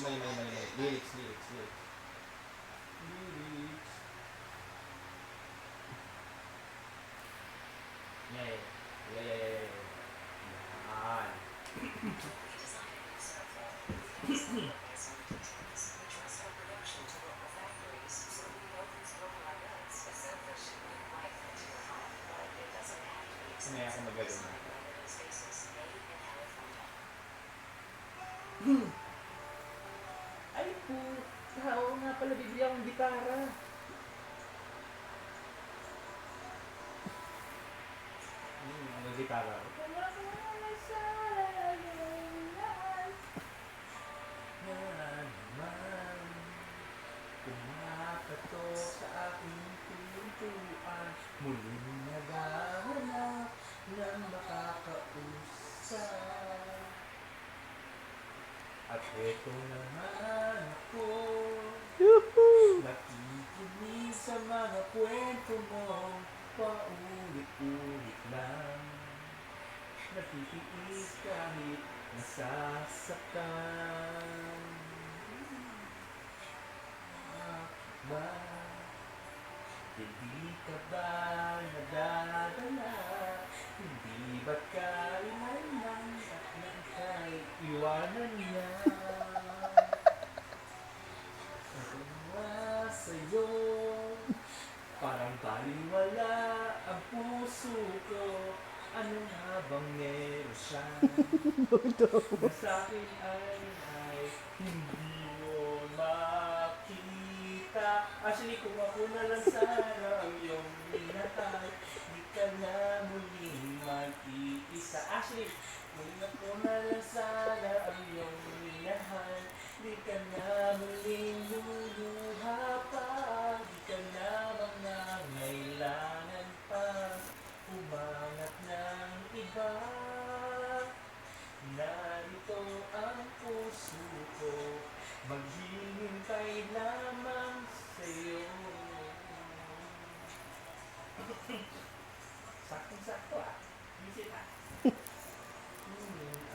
Lyrics. Yeah. Sanay ako magaling. Ay po, tao nga pala, bibili akong gitara. Ano gitara? Kumakatok sa aking pintuan, muling naghahanap ng makakausap. At eto naman ako, nakikinig sa mga kwento mo, paulit-ulit lang. Natitiis kahit nasasaktan. Ba, hindi ka ba nadadala? Hindi ba't kailanman at nakay iwanan niya? Ako nga sa'yo, parang baliwala ang puso ko. Ano nga bang meron siya? Na sa'kin ay hindi mo makita. Actually, kung ako na lang sana ang iyong minatay, di ka na muling mag-iisa. Actually, kung ako na lang